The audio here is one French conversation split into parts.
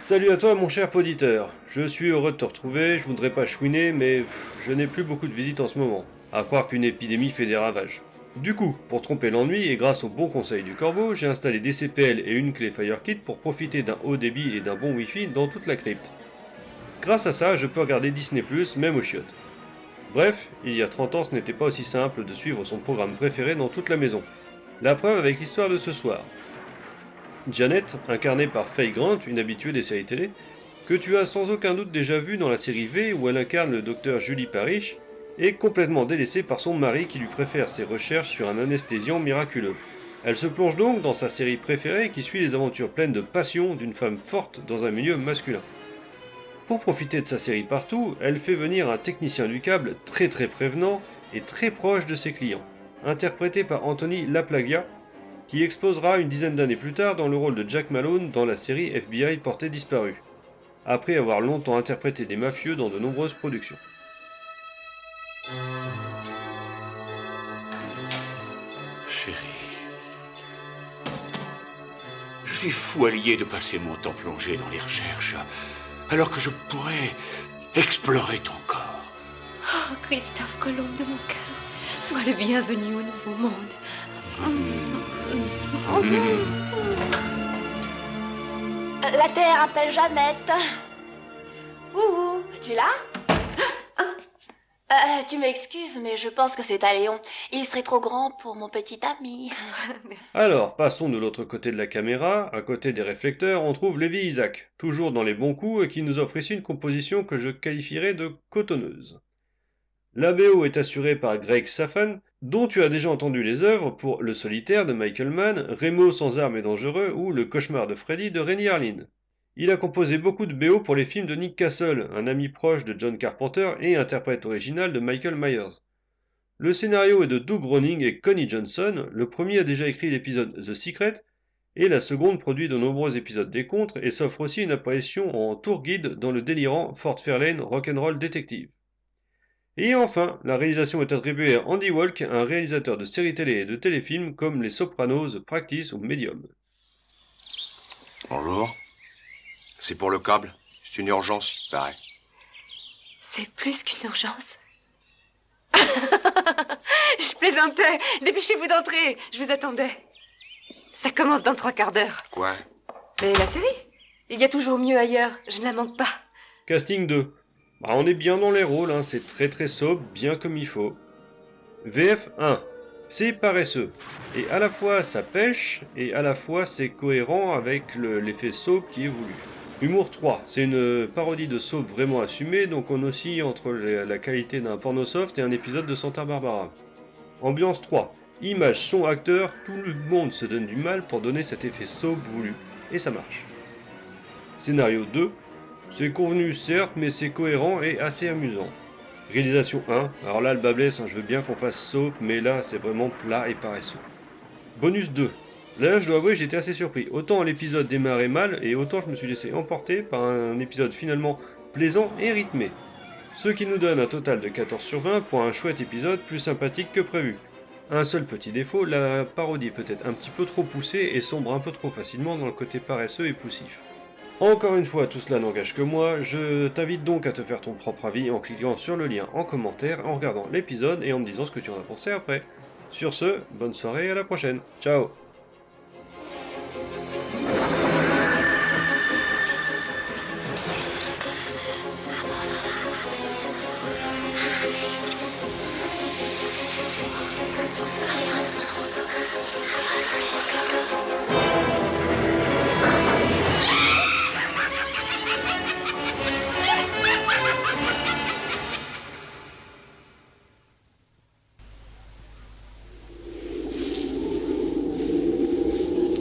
Salut à toi mon cher poditeur, je suis heureux de te retrouver, je voudrais pas chouiner mais je n'ai plus beaucoup de visites en ce moment, à croire qu'une épidémie fait des ravages. Du coup, pour tromper l'ennui et grâce au bon conseil du corbeau, j'ai installé des CPL et une clé FireKit pour profiter d'un haut débit et d'un bon Wi-Fi dans toute la crypte. Grâce à ça, je peux regarder Disney+, même aux chiottes. Bref, il y a 30 ans ce n'était pas aussi simple de suivre son programme préféré dans toute la maison. La preuve avec l'histoire de ce soir. Janet, incarnée par Faye Grant, une habituée des séries télé, que tu as sans aucun doute déjà vue dans la série V où elle incarne le docteur Julie Parrish, est complètement délaissée par son mari qui lui préfère ses recherches sur un anesthésiant miraculeux. Elle se plonge donc dans sa série préférée qui suit les aventures pleines de passion d'une femme forte dans un milieu masculin. Pour profiter de sa série partout, elle fait venir un technicien du câble très prévenant et très proche de ses clients, interprété par Anthony LaPlagia, qui explosera une dizaine d'années plus tard dans le rôle de Jack Malone dans la série FBI Portée disparue, après avoir longtemps interprété des mafieux dans de nombreuses productions. Chérie, je suis fou allié de passer mon temps plongé dans les recherches, alors que je pourrais explorer ton corps. Oh, Christophe Colomb de mon cœur, sois le bienvenu au Nouveau Monde. La Terre appelle Jeannette. Ouhou, tu l'as? Tu m'excuses, mais je pense que c'est un lion. Il serait trop grand pour mon petit ami. Alors, passons de l'autre côté de la caméra, à côté des réflecteurs, on trouve Lévi Isaac, toujours dans les bons coups et qui nous offre ici une composition que je qualifierais de cotonneuse. La BO est assurée par Greg Safan, dont tu as déjà entendu les œuvres pour Le Solitaire de Michael Mann, Remo sans armes et dangereux ou Le Cauchemar de Freddy de Renny Harlin. Il a composé beaucoup de BO pour les films de Nick Castle, un ami proche de John Carpenter et interprète original de Michael Myers. Le scénario est de Doug Groening et Connie Johnson, le premier a déjà écrit l'épisode The Secret, et la seconde produit de nombreux épisodes des Contres et s'offre aussi une apparition en tour guide dans le délirant Fort Fairlane Rock'n'Roll Detective. Et enfin, la réalisation est attribuée à Andy Walk, un réalisateur de séries télé et de téléfilms comme Les Sopranos, Practice ou Medium. Bonjour. C'est pour le câble. C'est une urgence, il paraît. C'est plus qu'une urgence. Je plaisantais. Dépêchez-vous d'entrer. Je vous attendais. Ça commence dans 3 quarts d'heure. Quoi? Mais la série? Il y a toujours mieux ailleurs. Je ne la manque pas. Casting 2. On est bien dans les rôles, c'est très sobre, bien comme il faut. VF 1. C'est paresseux. Et à la fois ça pêche, et à la fois c'est cohérent avec l'effet soap qui est voulu. Humour 3. C'est une parodie de soap vraiment assumée, donc on oscille entre la qualité d'un porno soft et un épisode de Santa Barbara. Ambiance 3. Image, son, acteur, tout le monde se donne du mal pour donner cet effet soap voulu. Et ça marche. Scénario 2. C'est convenu certes, mais c'est cohérent et assez amusant. Réalisation 1. Alors là le bas blesse, je veux bien qu'on fasse soap, mais là c'est vraiment plat et paresseux. Bonus 2. Là je dois avouer j'étais assez surpris. Autant l'épisode démarrait mal, et autant je me suis laissé emporter par un épisode finalement plaisant et rythmé. Ce qui nous donne un total de 14 sur 20 pour un chouette épisode plus sympathique que prévu. Un seul petit défaut, la parodie est peut-être un petit peu trop poussée et sombre un peu trop facilement dans le côté paresseux et poussif. Encore une fois, tout cela n'engage que moi, je t'invite donc à te faire ton propre avis en cliquant sur le lien en commentaire, en regardant l'épisode et en me disant ce que tu en as pensé après. Sur ce, bonne soirée et à la prochaine. Ciao.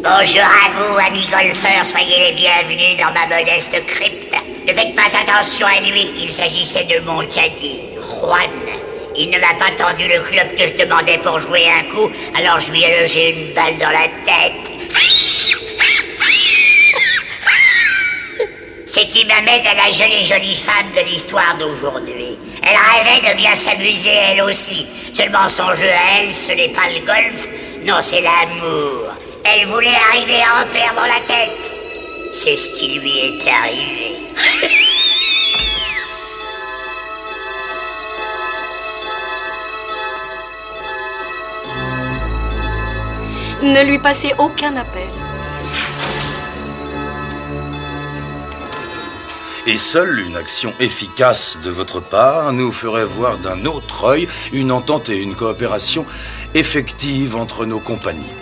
Bonjour à vous, amis golfeurs, soyez les bienvenus dans ma modeste crypte. Ne faites pas attention à lui, il s'agissait de mon caddie, Juan. Il ne m'a pas tendu le club que je demandais pour jouer un coup, alors je lui ai logé une balle dans la tête. Ce qui m'amène à la jolie femme de l'histoire d'aujourd'hui. Elle rêvait de bien s'amuser elle aussi, seulement son jeu à elle, ce n'est pas le golf, non c'est l'amour. Elle voulait arriver à en perdre la tête. C'est ce qui lui est arrivé. Ne lui passez aucun appel. Et seule une action efficace de votre part nous ferait voir d'un autre œil une entente et une coopération effectives entre nos compagnies.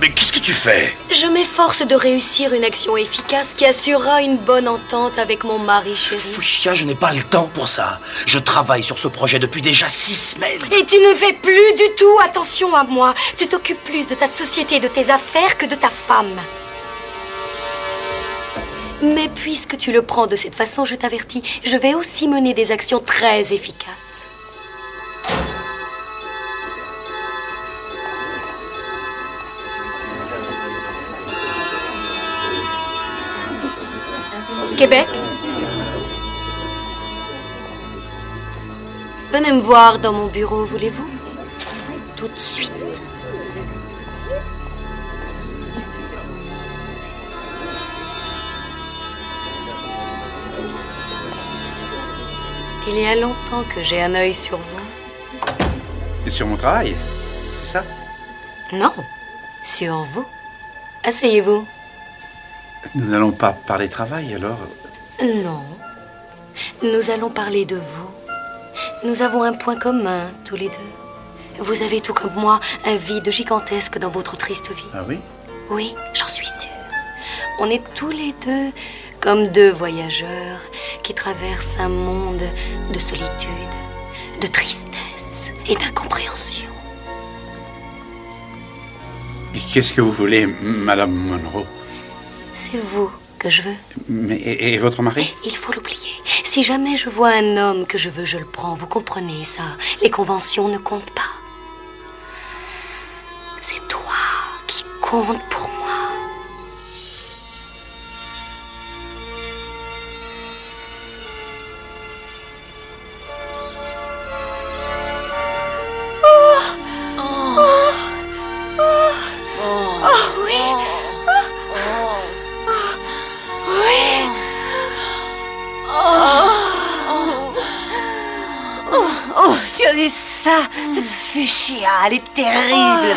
Mais qu'est-ce que tu fais? Je m'efforce de réussir une action efficace qui assurera une bonne entente avec mon mari chéri. Fuchsia, je n'ai pas le temps pour ça. Je travaille sur ce projet depuis déjà 6 semaines. Et tu ne fais plus du tout attention à moi. Tu t'occupes plus de ta société et de tes affaires que de ta femme. Mais puisque tu le prends de cette façon, je t'avertis, je vais aussi mener des actions très efficaces. Québec? Venez me voir dans mon bureau, voulez-vous? Tout de suite. Il y a longtemps que j'ai un œil sur vous. Sur mon travail, c'est ça? Non, sur vous. Asseyez-vous. Nous n'allons pas parler travail, alors? Non. Nous allons parler de vous. Nous avons un point commun, tous les deux. Vous avez, tout comme moi, un vide gigantesque dans votre triste vie. Ah oui? Oui, j'en suis sûre. On est tous les deux comme deux voyageurs qui traversent un monde de solitude, de tristesse et d'incompréhension. Et qu'est-ce que vous voulez, Madame Monroe? C'est vous que je veux. Mais, et votre mari? Il faut l'oublier. Si jamais je vois un homme que je veux, je le prends. Vous comprenez ça? Les conventions ne comptent pas. C'est toi qui compte pour moi. Tu as vu ça? Cette Fuchsia, elle est terrible.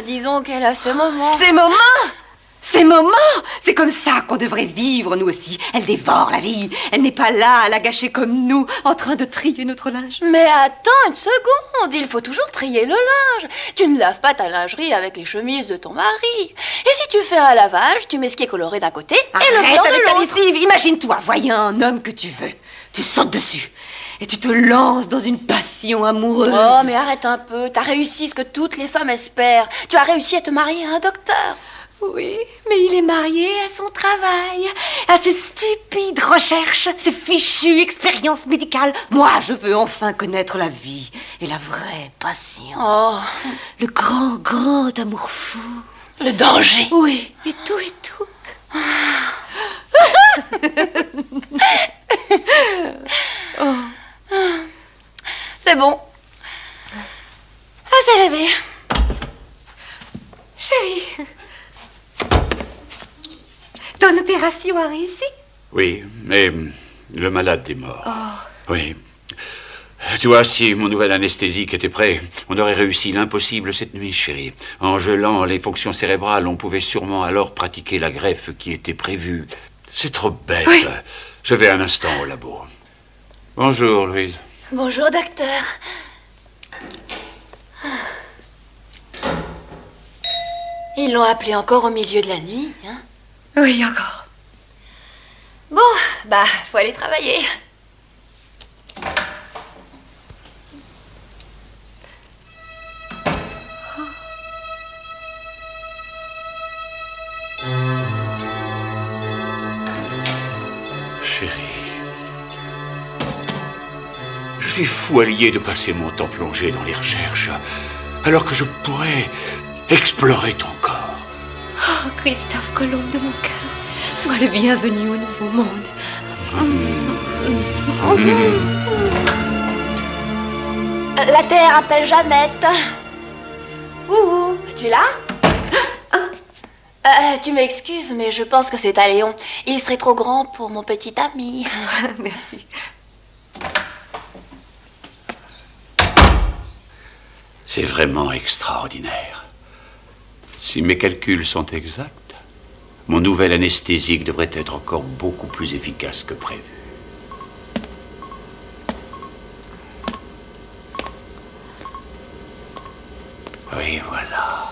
Disons qu'elle a ce moment. Ces moments! Ces moments! C'est comme ça qu'on devrait vivre, nous aussi. Elle dévore la vie. Elle n'est pas là à la gâcher comme nous, en train de trier notre linge. Mais attends une seconde, il faut toujours trier le linge. Tu ne laves pas ta lingerie avec les chemises de ton mari. Et si tu fais un lavage, tu mets ce qui est coloré d'un côté et le Arrête blanc avec de ta l'autre. lessive. Imagine-toi, voyant un homme que tu veux. Tu sautes dessus. Et tu te lances dans une passion amoureuse. Oh, mais arrête un peu. T'as réussi ce que toutes les femmes espèrent. Tu as réussi à te marier à un docteur. Oui, mais il est marié à son travail, à ses stupides recherches, ses fichues expériences médicales. Moi, je veux enfin connaître la vie et la vraie passion. Oh, Le grand, grand amour fou. le danger. Oui, et tout et tout. C'est bon. Assez rêvé. Chérie, ton opération a réussi? Oui, mais le malade est mort. Oui. Tu vois, si mon nouvel anesthésique était prêt, on aurait réussi l'impossible cette nuit, chérie. En gelant les fonctions cérébrales, on pouvait sûrement alors pratiquer la greffe qui était prévue. C'est trop bête. Oui. Je vais un instant au labo. Bonjour, Louise. Bonjour, docteur. Ils l'ont appelé encore au milieu de la nuit, hein? Oui, encore. Bon, faut aller travailler. Chérie. Je suis fou allié de passer mon temps plongé dans les recherches, alors que je pourrais explorer ton corps. Oh, Christophe Colomb de mon cœur, sois le bienvenu au nouveau monde. La Terre appelle Jeannette. Ouhou, tu es là? Tu m'excuses, mais je pense que c'est à Léon. Il serait trop grand pour mon petit ami. Merci. C'est vraiment extraordinaire. Si mes calculs sont exacts, mon nouvel anesthésique devrait être encore beaucoup plus efficace que prévu. Oui, voilà.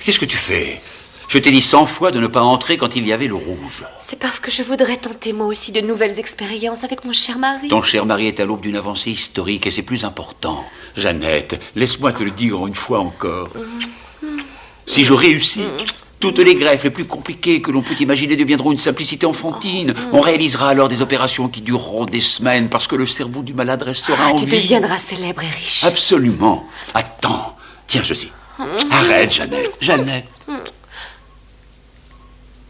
Qu'est-ce que tu fais? Je t'ai dit 100 fois de ne pas entrer quand il y avait le rouge. C'est parce que je voudrais tenter moi aussi de nouvelles expériences avec mon cher mari. Ton cher mari est à l'aube d'une avancée historique et c'est plus important. Jeannette, laisse-moi te le dire une fois encore. Si je réussis, toutes les greffes les plus compliquées que l'on peut imaginer deviendront une simplicité enfantine. On réalisera alors des opérations qui dureront des semaines parce que le cerveau du malade restera en vie. Tu deviendras célèbre et riche. Absolument. Attends, tiens ceci. Arrête, Jeannette. Jeannette.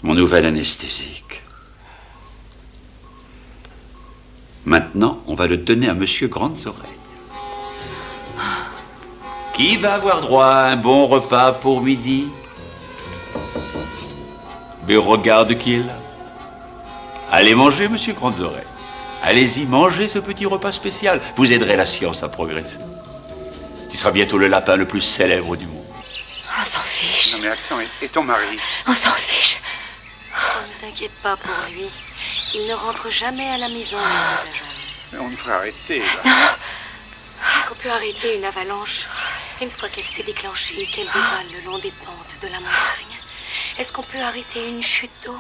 Mon nouvel anesthésique. Maintenant, on va le donner à Monsieur Grandes Oreilles. Qui va avoir droit à un bon repas pour midi? Mais regarde qui est là. Allez manger, Monsieur Grandes Oreilles. Allez-y, mangez ce petit repas spécial. Vous aiderez la science à progresser. Tu seras bientôt le lapin le plus célèbre du monde. On s'en fiche. Non mais attends, et ton mari? On s'en fiche. Oh, ne t'inquiète pas pour lui. Il ne rentre jamais à la maison. Mais on devrait arrêter, là. Est-ce qu'on peut arrêter une avalanche une fois qu'elle s'est déclenchée et qu'elle dévale le long des pentes de la montagne? Est-ce qu'on peut arrêter une chute d'eau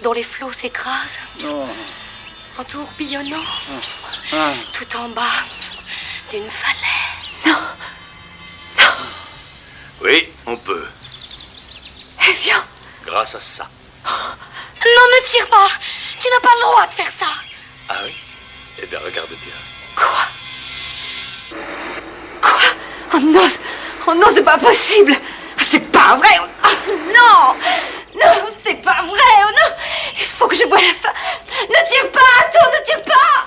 dont les flots s'écrasent en tourbillonnant tout en bas d'une falaise? Non. Oui, on peut. Eh bien. Grâce à ça. Non, ne tire pas. Tu n'as pas le droit de faire ça. Ah oui? Eh bien, regarde bien. Quoi? Oh non, c'est pas possible. C'est pas vrai. Oh, non, c'est pas vrai. Oh non, il faut que je voie la fin. Ne tire pas, Arthur, ne tire pas.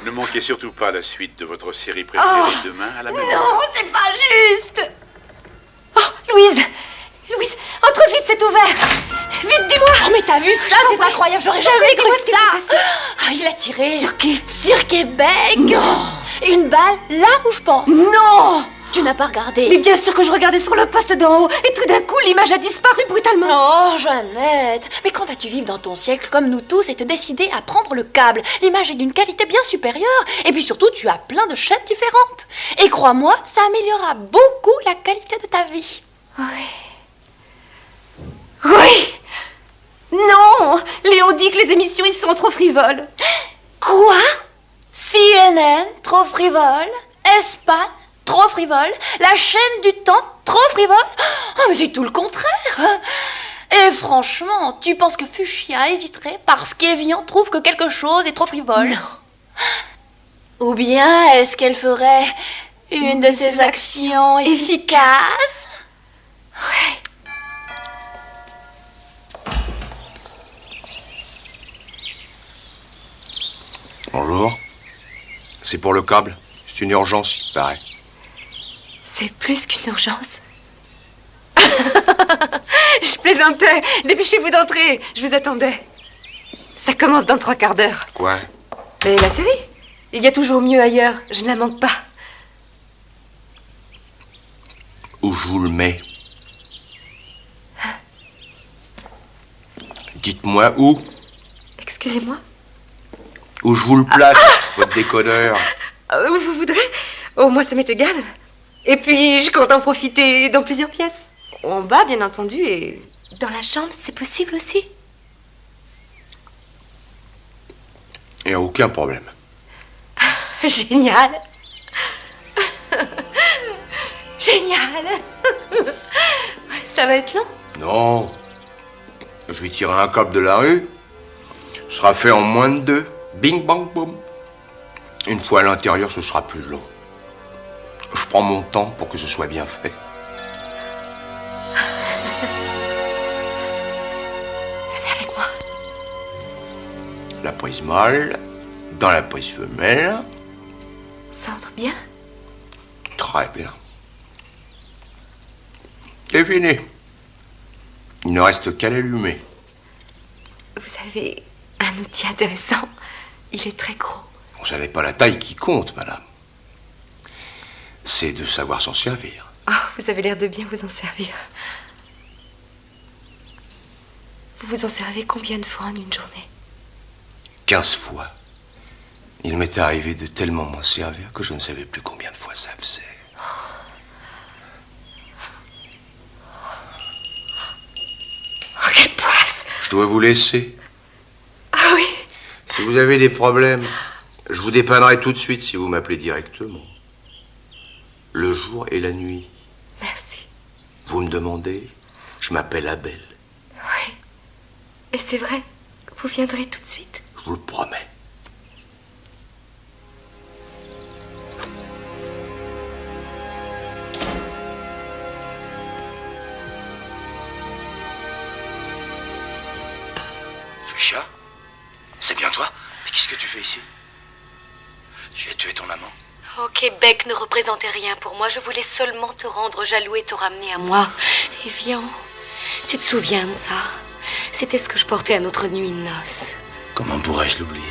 Ne manquez surtout pas la suite de votre série préférée demain à la même heure. Non, c'est pas juste. Oh, Louise, entre vite, c'est ouvert. Vite, dis-moi. Oh, mais t'as vu ça? C'est incroyable, j'aurais jamais cru ça. Ah, il a tiré. Sur qui? Sur Québec. Non. Une balle là où je pense. Non. Tu n'as pas regardé. Mais bien sûr que je regardais sur le poste d'en haut et tout d'un coup l'image a disparu brutalement. Oh, Jeannette, mais quand vas-tu vivre dans ton siècle comme nous tous et te décider à prendre le câble? L'image est d'une qualité bien supérieure et puis surtout tu as plein de chaînes différentes. Et crois-moi, ça améliorera beaucoup la qualité de ta vie. Oui. Non, Léon dit que les émissions ils sont trop frivoles. Quoi? CNN, trop frivole. Espagne, trop frivole. La chaîne du temps, trop frivole. Oh, mais c'est tout le contraire. Et franchement, tu penses que Fuchsia hésiterait parce qu'Evian trouve que quelque chose est trop frivole? Non. Ou bien est-ce qu'elle ferait une de ses actions efficaces? Ouais. Bonjour. C'est pour le câble. C'est une urgence, il paraît. C'est plus qu'une urgence. Je plaisantais. Dépêchez-vous d'entrer. Je vous attendais. Ça commence dans 3 quarts d'heure. Quoi? Mais la série, il y a toujours mieux ailleurs. Je ne la manque pas. Où je vous le mets? Dites-moi où? Excusez-moi. Où je vous le place, votre décodeur? Vous voudrez? Oh, moi, ça m'est égal. Et puis, je compte en profiter dans plusieurs pièces. En bas, bien entendu, et dans la chambre, c'est possible aussi. Il n'y a aucun problème. Génial. Génial. Ça va être long? Non. Je vais tirer un câble de la rue. Ce sera fait en moins de 2. Bing, bang, boum. Une fois à l'intérieur, ce sera plus long. Je prends mon temps pour que ce soit bien fait. Venez avec moi. La prise mâle, dans la prise femelle. Ça entre bien? Très bien. C'est fini. Il ne reste qu'à l'allumer. Vous avez un outil intéressant. Il est très gros. Ce n'est pas la taille qui compte, madame. C'est de savoir s'en servir. Oh, vous avez l'air de bien vous en servir. Vous vous en servez combien de fois en une journée? 15 fois. Il m'était arrivé de tellement m'en servir que je ne savais plus combien de fois ça faisait. Oh, quelle poisse! Je dois vous laisser. Ah oui? Si vous avez des problèmes, je vous dépannerai tout de suite si vous m'appelez directement. Le jour et la nuit. Merci. Vous me demandez, je m'appelle Abel. Oui. Et c'est vrai, vous viendrez tout de suite? Je vous le promets. Fuchsia, c'est bien toi? Mais qu'est-ce que tu fais ici? J'ai tué ton amant. Oh, Québec ne représentait rien pour moi. Je voulais seulement te rendre jaloux et te ramener à moi. Et viens, tu te souviens de ça? C'était ce que je portais à notre nuit de noces. Comment pourrais-je l'oublier?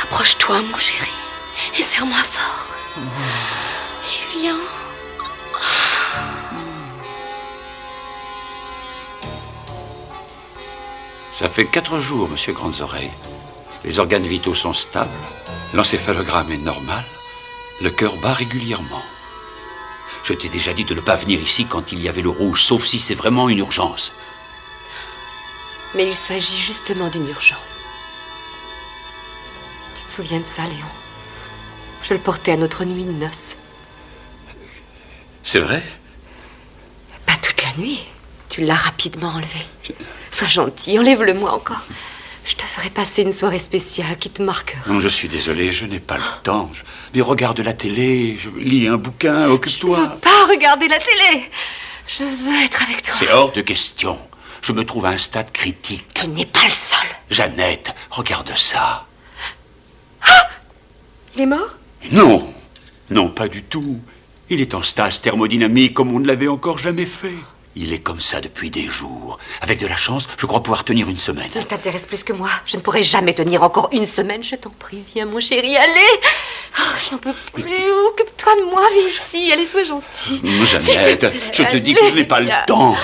Approche-toi, mon chéri, et serre-moi fort. Et viens. Ça fait 4 jours, monsieur Grandes Oreilles. Les organes vitaux sont stables, l'encéphalogramme est normal, le cœur bat régulièrement. Je t'ai déjà dit de ne pas venir ici quand il y avait le rouge, sauf si c'est vraiment une urgence. Mais il s'agit justement d'une urgence. Tu te souviens de ça, Léon? Je le portais à notre nuit de noces. C'est vrai? Pas toute la nuit. Tu l'as rapidement enlevé. Sois gentil, enlève-le-moi encore. Je te ferai passer une soirée spéciale qui te marquera. Non, je suis désolé, je n'ai pas le temps. Mais regarde la télé, je lis un bouquin, occupe-toi. Je ne veux pas regarder la télé. Je veux être avec toi. C'est hors de question. Je me trouve à un stade critique. Tu n'es pas le seul. Jeannette, regarde ça. Ah! Il est mort? Non, non, pas du tout. Il est en stase thermodynamique comme on ne l'avait encore jamais fait. Il est comme ça depuis des jours. Avec de la chance, je crois pouvoir tenir une semaine. Il t'intéresse plus que moi. Je ne pourrai jamais tenir encore une semaine. Je t'en prie, viens, mon chéri, allez. Oh, j'en peux plus. Occupe-toi de moi, viens ici. Allez, sois gentil. Jeannette, je te dis que je n'ai pas le temps.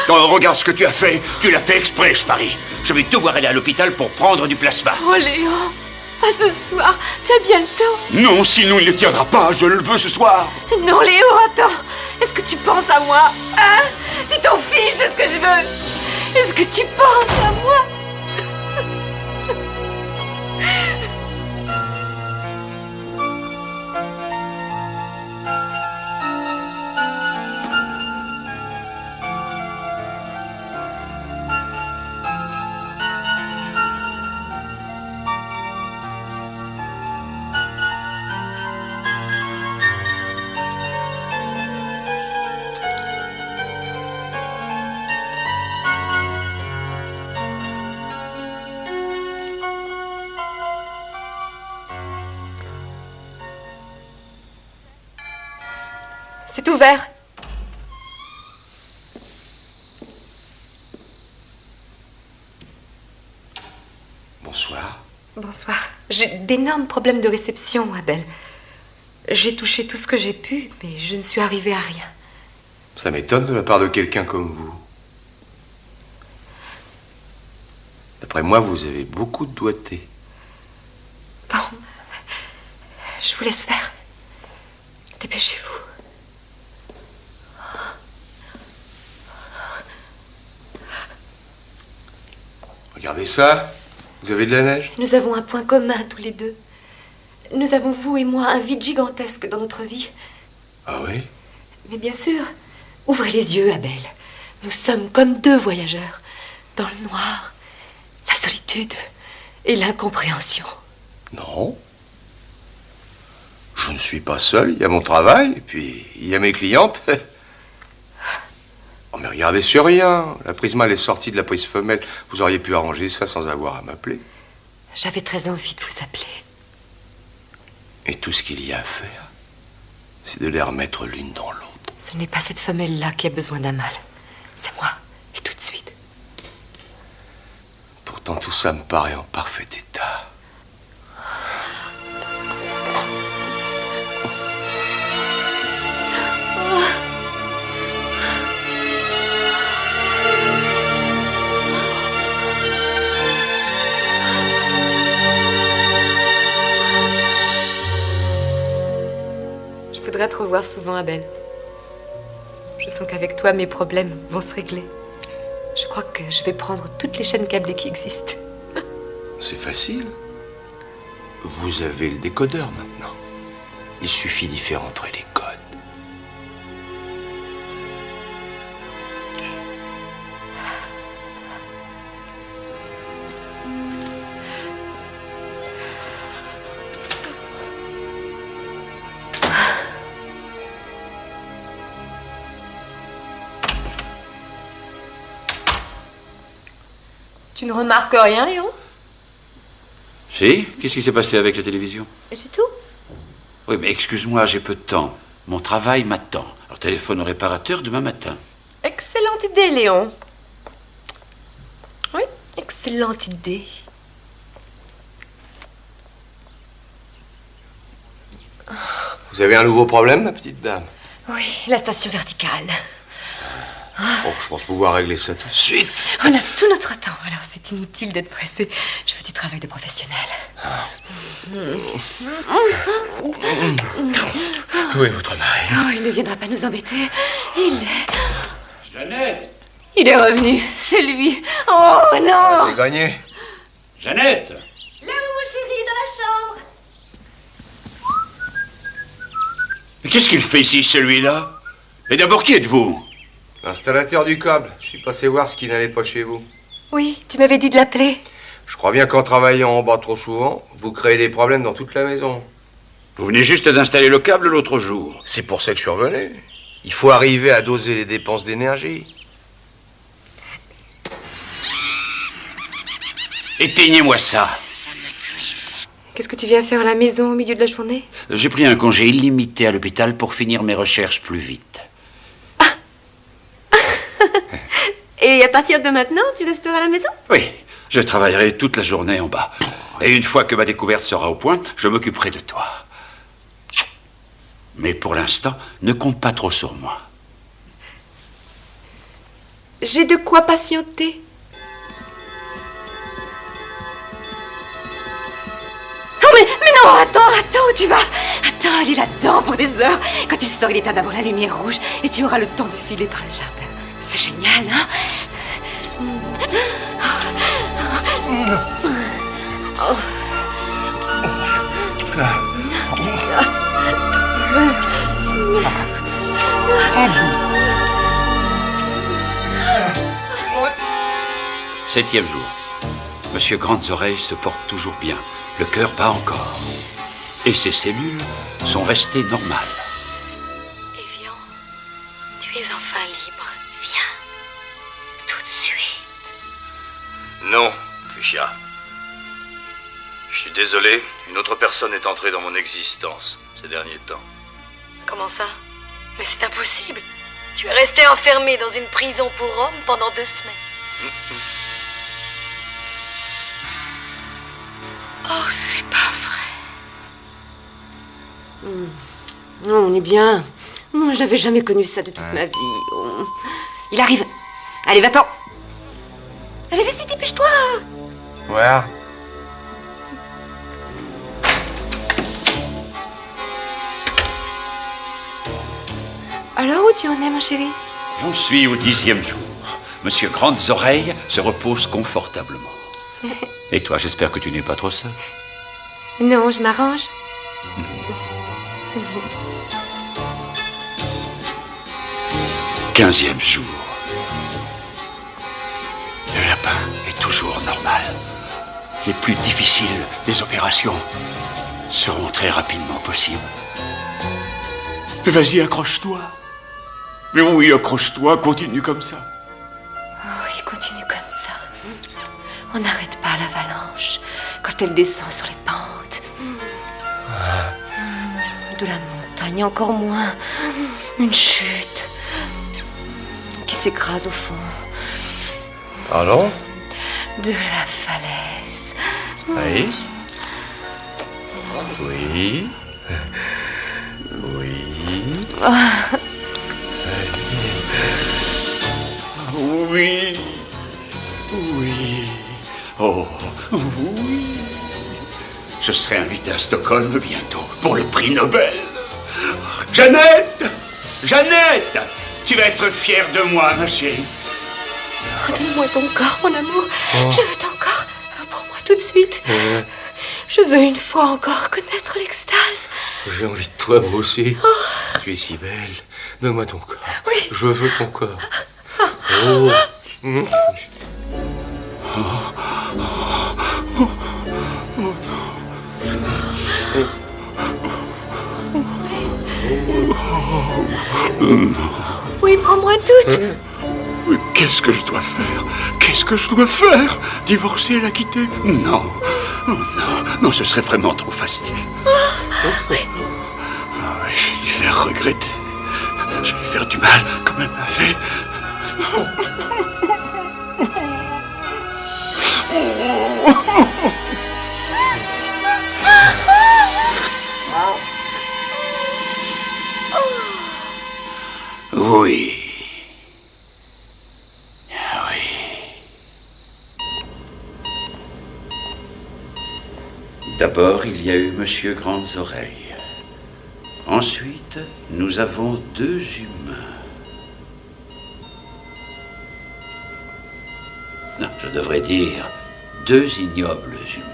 Oh, regarde ce que tu as fait. Tu l'as fait exprès, je parie. Je vais devoir aller à l'hôpital pour prendre du plasma. Oh, Léon, pas ce soir. Tu as bien le temps. Non, sinon il ne tiendra pas. Je le veux ce soir. Non, Léo, attends. Est-ce que tu penses à moi? Hein? Tu t'en fiches de ce que je veux? Est-ce que tu penses à moi? C'est ouvert. Bonsoir. Bonsoir. J'ai d'énormes problèmes de réception, Abel. J'ai touché tout ce que j'ai pu, mais je ne suis arrivée à rien. Ça m'étonne de la part de quelqu'un comme vous. D'après moi, vous avez beaucoup de doigté. Bon, je vous laisse faire. Dépêchez-vous. Regardez ça. Vous avez de la neige? Nous avons un point commun tous les deux. Nous avons, vous et moi, un vide gigantesque dans notre vie. Ah oui? Mais bien sûr. Ouvrez les yeux, Abel. Nous sommes comme deux voyageurs. Dans le noir, la solitude et l'incompréhension. Non. Je ne suis pas seul. Il y a mon travail, et puis il y a mes clientes. Oh, mais regardez sur rien. La prisma, elle est sortie de la prise femelle. Vous auriez pu arranger ça sans avoir à m'appeler. J'avais très envie de vous appeler. Et tout ce qu'il y a à faire, c'est de les remettre l'une dans l'autre. Ce n'est pas cette femelle-là qui a besoin d'un mâle. C'est moi. Et tout de suite. Pourtant, tout ça me paraît en parfait état. Je voudrais te revoir souvent, Abel. Je sens qu'avec toi, mes problèmes vont se régler. Je crois que je vais prendre toutes les chaînes câblées qui existent. C'est facile. Vous avez le décodeur maintenant. Il suffit d'y faire entrer les codes. Tu ne remarques rien, Léon? Si? Qu'est-ce qui s'est passé avec la télévision? C'est tout? Oui, mais excuse-moi, j'ai peu de temps. Mon travail m'attend. Alors téléphone au réparateur demain matin. Excellente idée, Léon. Oui, excellente idée. Vous avez un nouveau problème, ma petite dame? Oui, la station verticale. Bon, je pense pouvoir régler ça tout de suite. On a tout notre temps, alors c'est inutile d'être pressé. Je veux du travail de professionnel. Où est votre mari? Oh, il ne viendra pas nous embêter. Jeannette! Il est revenu, c'est lui. Oh non! C'est gagné. Jeannette! Là où, mon chéri, dans la chambre. Mais qu'est-ce qu'il fait ici, celui-là? Et d'abord, qui êtes-vous? L'installateur du câble. Je suis passé voir ce qui n'allait pas chez vous. Oui, tu m'avais dit de l'appeler. Je crois bien qu'en travaillant en bas trop souvent, vous créez des problèmes dans toute la maison. Vous venez juste d'installer le câble l'autre jour. C'est pour ça que je suis revenu. Il faut arriver à doser les dépenses d'énergie. Éteignez-moi ça. Qu'est-ce que tu viens faire à la maison au milieu de la journée? J'ai pris un congé illimité à l'hôpital pour finir mes recherches plus vite. Et à partir de maintenant, tu resteras à la maison? Oui, je travaillerai toute la journée en bas. Et une fois que ma découverte sera au point, je m'occuperai de toi. Mais pour l'instant, ne compte pas trop sur moi. J'ai de quoi patienter. Oh mais non, attends, où tu vas? Attends, il est là-dedans pour des heures. Quand il sort, il éteint d'abord la lumière rouge et tu auras le temps de filer par le jardin. C'est génial, hein? Septième jour. Monsieur Grandes Oreilles se porte toujours bien. Le cœur bat encore. Et ses cellules sont restées normales. Evian, tu es enfin libre. Viens. Tout de suite. Non, Fuchsia. Je suis désolé, une autre personne est entrée dans mon existence ces derniers temps. Comment ça? Mais c'est impossible. Tu es resté enfermé dans une prison pour hommes pendant 2 semaines. Oh, c'est pas vrai. Non, on est bien. Je n'avais jamais connu ça de toute ma vie. Oh. Il arrive. Allez, va-t'en. Allez, vas-y, dépêche-toi. Ouais. Alors, où tu en es, mon chéri? J'en suis au 10e jour. Monsieur Grandes Oreilles se repose confortablement. Et toi, j'espère que tu n'es pas trop seul. Non, je m'arrange. 15e jour. Le lapin est toujours normal. Les plus difficiles des opérations seront très rapidement possibles. Mais vas-y, accroche-toi. Mais oui, accroche-toi, continue comme ça. Oui, continue comme ça. On n'arrête pas l'avalanche quand elle descend sur les pentes. De la montagne, encore moins. Une chute qui s'écrase au fond. Pardon? De la falaise. Oui. Oui. Oui. Oui. Oui. Oh, oui. Je serai invité à Stockholm bientôt pour le prix Nobel. Jeannette! Jeannette! Tu vas être fière de moi, ma chérie. Oh, donne-moi ton corps, mon amour. Je veux ton corps. Prends-moi tout de suite. Je veux une fois encore connaître l'extase. J'ai envie de toi, moi aussi. Tu es si belle. Donne-moi ton corps. Oui. Je veux ton corps. Oh. Oui, prends-moi toute. Mais qu'est-ce que je dois faire? Qu'est-ce que je dois faire? Divorcer, la quitter? Non. Non, non, ce serait vraiment trop facile. Oui. Ah oui, je vais lui faire regretter. Je vais lui faire du mal, comme elle m'a fait. Oui. D'abord, il y a eu Monsieur Grandes Oreilles. Ensuite, nous avons deux humains. Non, je devrais dire deux ignobles humains.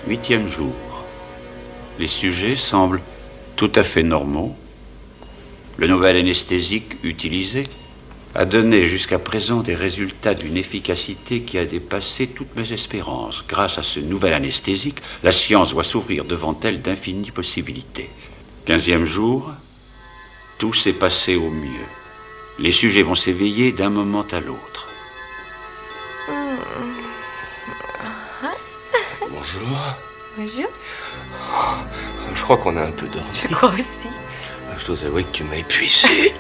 Huitième jour. Les sujets semblent tout à fait normaux. Le nouvel anesthésique utilisé a donné jusqu'à présent des résultats d'une efficacité qui a dépassé toutes mes espérances. Grâce à ce nouvel anesthésique, la science doit s'ouvrir devant elle d'infinies possibilités. 15e jour, tout s'est passé au mieux. Les sujets vont s'éveiller d'un moment à l'autre. Bonjour. Bonjour. Je crois qu'on a un peu dormi. Je crois aussi. Je dois avouer que tu m'as épuisé.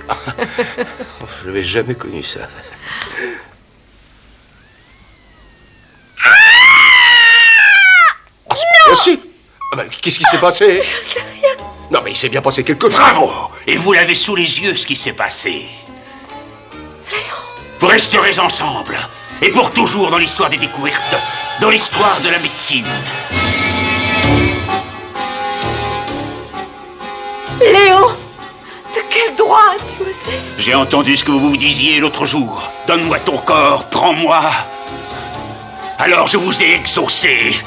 Je n'avais jamais connu ça. Non. Si. Ah ben, qu'est-ce qui s'est passé? Je sais rien. Non, mais il s'est bien passé quelque chose. Bravo! Et vous l'avez sous les yeux, ce qui s'est passé. Léon. Vous resterez ensemble. Et pour toujours dans l'histoire des découvertes, dans l'histoire de la médecine. Léon, de quel droit as-tu osé? J'ai entendu ce que vous me disiez l'autre jour. Donne-moi ton corps, prends-moi. Alors je vous ai exaucé.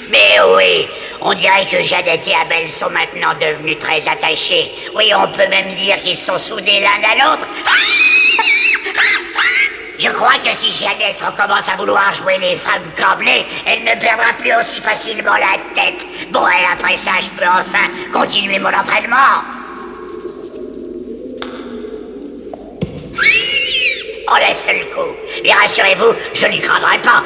Mais oui, on dirait que Jeannette et Abel sont maintenant devenus très attachés. Oui, on peut même dire qu'ils sont soudés l'un à l'autre. Je crois que si Jeannette recommence à vouloir jouer les femmes câblées, elle ne perdra plus aussi facilement la tête. Bon, et après ça, je peux enfin continuer mon entraînement. Oh, le seul coup. Mais rassurez-vous, je n'y craindrai pas.